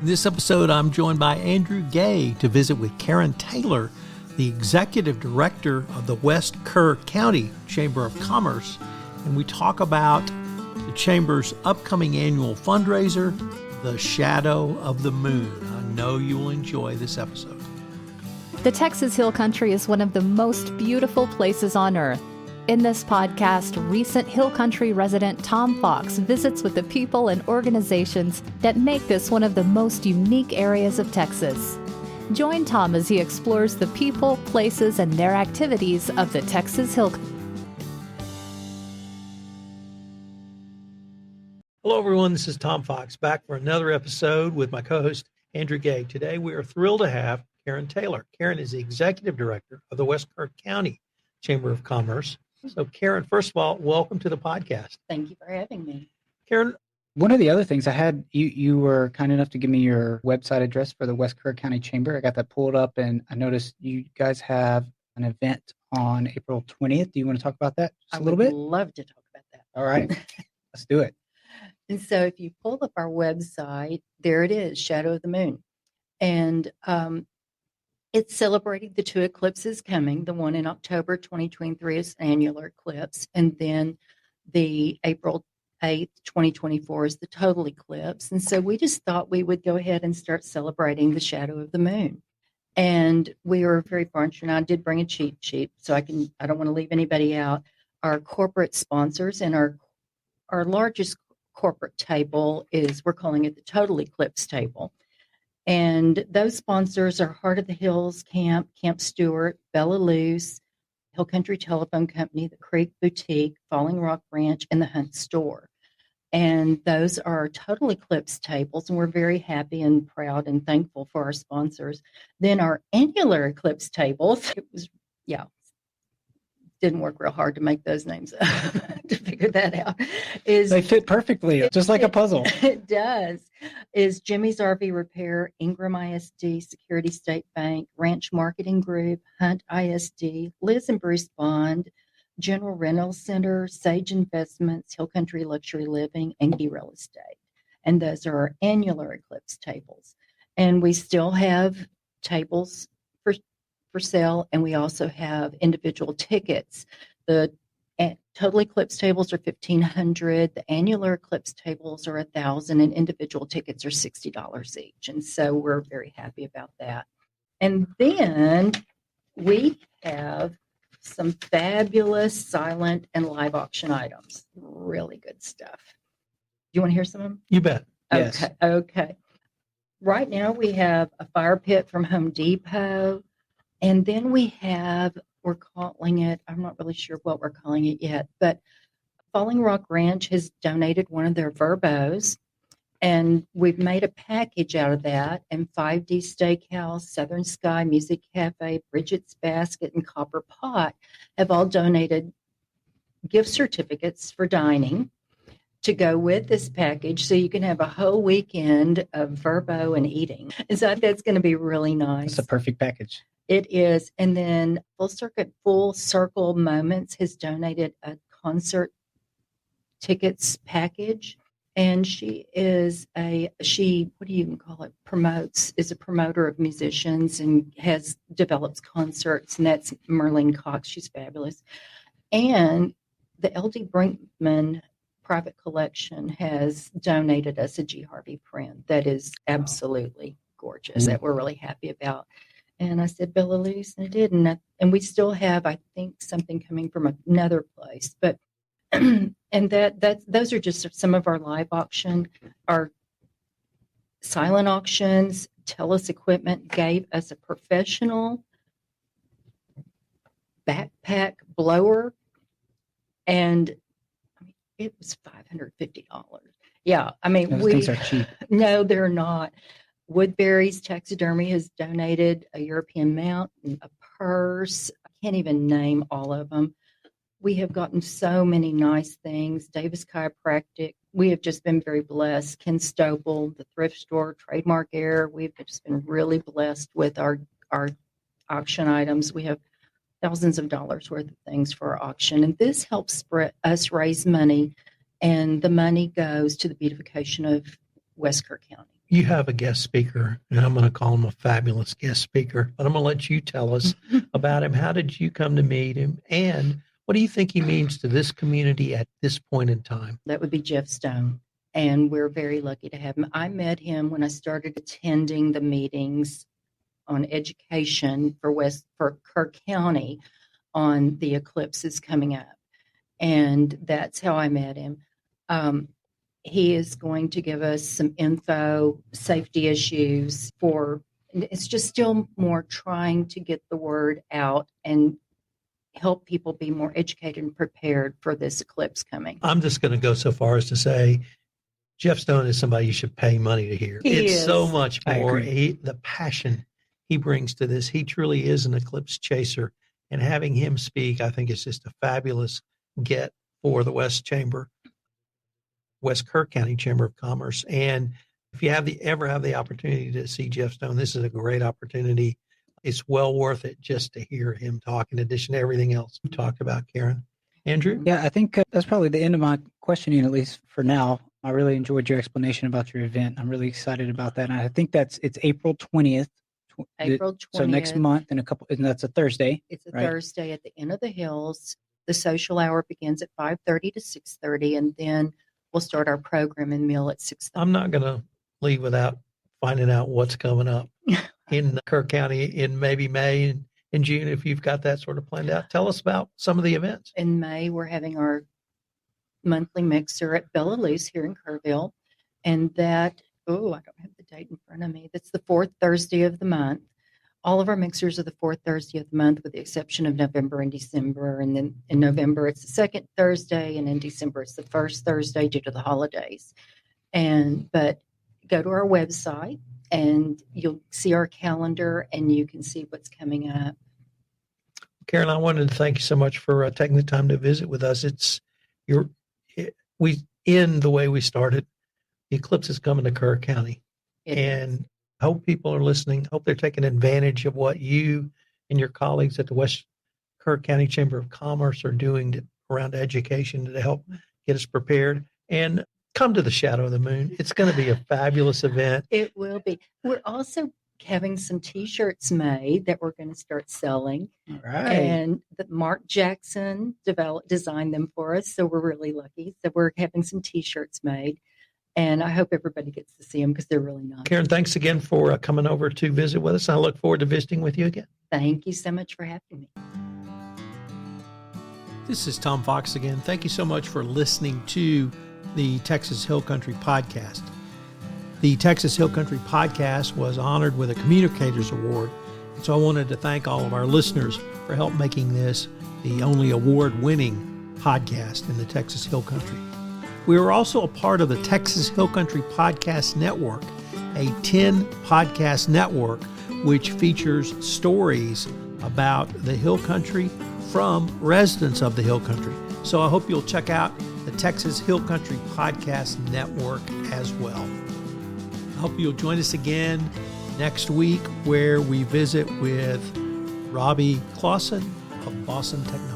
In this episode, I'm joined by Andrew Gay to visit with Karen Taylor, the Executive Director of the West Kerr County Chamber of Commerce, and we talk about the Chamber's upcoming annual fundraiser, The Shadow of the Moon. I know you will enjoy this episode. The Texas Hill Country is one of the most beautiful places on earth. In this podcast, recent Hill Country resident Tom Fox visits with the people and organizations that make this one of the most unique areas of Texas. Join Tom as he explores the people, places, and their activities of the Texas Hill Country. Hello, everyone. This is Tom Fox back for another episode with my co-host, Andrew Gay. Today, we are thrilled to have Karen Taylor. Karen is the Executive Director of the West Kerr County Chamber of Commerce. So, Karen, first of all, welcome to the podcast. Thank you for having me. Karen, one of the other things I had, you were kind enough to give me your website address for the West Kerr County Chamber. I got that pulled up, and I noticed you guys have an event on April 20th. Do you want to talk about that just a little bit? I would love to talk about that. All right, let's do it. And so if you pull up our website, there it is, Shadow of the Moon. And it's celebrating the two eclipses coming. The one in October 2023 is an annular eclipse. And then the April 8th, 2024 is the total eclipse. And so we just thought we would go ahead and start celebrating the shadow of the moon. And we were very fortunate. I did bring a cheat sheet, so I don't want to leave anybody out. Our corporate sponsors and our largest corporate table we're calling it the Total Eclipse Table. And those sponsors are Heart of the Hills Camp, Camp Stewart, Bella Luce, Hill Country Telephone Company, the Creek Boutique, Falling Rock Ranch, and the Hunt Store. And those are Total Eclipse tables, and we're very happy and proud and thankful for our sponsors. Then our annular eclipse tables, didn't work real hard to make those names up to figure that out. They fit perfectly, just like a puzzle. It does. Is Jimmy's RV Repair, Ingram ISD, Security State Bank, Ranch Marketing Group, Hunt ISD, Liz and Bruce Bond, General Rental Center, Sage Investments, Hill Country Luxury Living, and Key Real Estate. And those are our annular eclipse tables. And we still have tables for sale, and we also have individual tickets. The total eclipse tables are $1,500. The annular eclipse tables are $1,000, and individual tickets are $60 each. And so we're very happy about that. And then we have some fabulous silent and live auction items. Really good stuff. Do you want to hear some of them? you bet. Yes. Okay. Right now we have a fire pit from Home Depot. And then we're calling it, I'm not really sure what we're calling it yet, but Falling Rock Ranch has donated one of their Verbos, and we've made a package out of that. And 5D Steakhouse, Southern Sky Music Cafe, Bridget's Basket, and Copper Pot have all donated gift certificates for dining to go with this package, so you can have a whole weekend of Verbo and eating. And so that's going to be really nice. It's a perfect package. It is. And then Full Circle Moments has donated a concert tickets package. And she is what do you even call it? Is a promoter of musicians and develops concerts. And that's Merlene Cox. She's fabulous. And the LD Brinkman Private Collection has donated us a G. Harvey print that is absolutely gorgeous, that we're really happy about. And I said, Bella Luce, and I did. And we still have, I think, something coming from another place. But and those are just some of our live auction. Our silent auctions, Tellus Equipment gave us a professional backpack blower, and it was $550. Yeah, I mean, Those things are cheap. No, they're not. Woodbury's Taxidermy has donated a European mount, a purse. I can't even name all of them. We have gotten so many nice things. Davis Chiropractic. We have just been very blessed. Ken Stobel, the thrift store, Trademark Air. We've just been really blessed with our auction items. We have thousands of dollars worth of things for our auction. And this helps us raise money. And the money goes to the beautification of West Kerr County. you have a guest speaker, and I'm going to call him a fabulous guest speaker, but I'm going to let you tell us about him. How did you come to meet him? And what do you think he means to this community at this point in time? That would be Jeff Stone. And we're very lucky to have him. I met him when I started attending the meetings on education for Kerr County on the eclipses coming up. And that's how I met him. He is going to give us some info, safety issues it's just still more trying to get the word out and help people be more educated and prepared for this eclipse coming. I'm just going to go so far as to say Jeff Stone is somebody you should pay money to hear. It's so much more the passion he brings to this. He truly is an eclipse chaser. And having him speak, I think, is just a fabulous get for the West Kerr County Chamber of Commerce. And if you ever have the opportunity to see Jeff Stone, this is a great opportunity. It's well worth it just to hear him talk, in addition to everything else we talked about, Karen. Andrew? Yeah, I think that's probably the end of my questioning, at least for now. I really enjoyed your explanation about your event. I'm really excited about that. And I think it's April 20th. April 20th. So next month and that's a Thursday. It's a Thursday at the Inn of the Hills. The social hour begins at 5:30 to 6:30, and then we'll start our program and meal at 6:30. I'm not going to leave without finding out what's coming up in Kerr County in maybe May and June, if you've got that sort of planned out. Tell us about some of the events. In May, we're having our monthly mixer at Bella Luce here in Kerrville. And I don't have the date in front of me. That's the fourth Thursday of the month. All of our mixers are the fourth Thursday of the month, with the exception of November and December. And then in November, it's the second Thursday. And in December, it's the first Thursday due to the holidays. But go to our website and you'll see our calendar and you can see what's coming up. Karen, I wanted to thank you so much for taking the time to visit with us. We end the way we started. The eclipse is coming to Kerr County. And I hope people are listening. Hope they're taking advantage of what you and your colleagues at the West Kerr County Chamber of Commerce are doing around education to help get us prepared. And come to the Shadow of the Moon. It's going to be a fabulous event. It will be. We're also having some T-shirts made that we're going to start selling. All right. And that Mark Jackson designed them for us, so we're really lucky. So we're having some T-shirts made, and I hope everybody gets to see them because they're really nice. Karen, thanks again for coming over to visit with us. I look forward to visiting with you again. Thank you so much for having me. This is Tom Fox again. Thank you so much for listening to the Texas Hill Country Podcast. The Texas Hill Country Podcast was honored with a Communicators Award. So I wanted to thank all of our listeners for help making this the only award-winning podcast in the Texas Hill Country. We are also a part of the Texas Hill Country Podcast Network, a 10-podcast network which features stories about the Hill Country from residents of the Hill Country. So I hope you'll check out the Texas Hill Country Podcast Network as well. I hope you'll join us again next week, where we visit with Robbie Clausen of Boston Technology.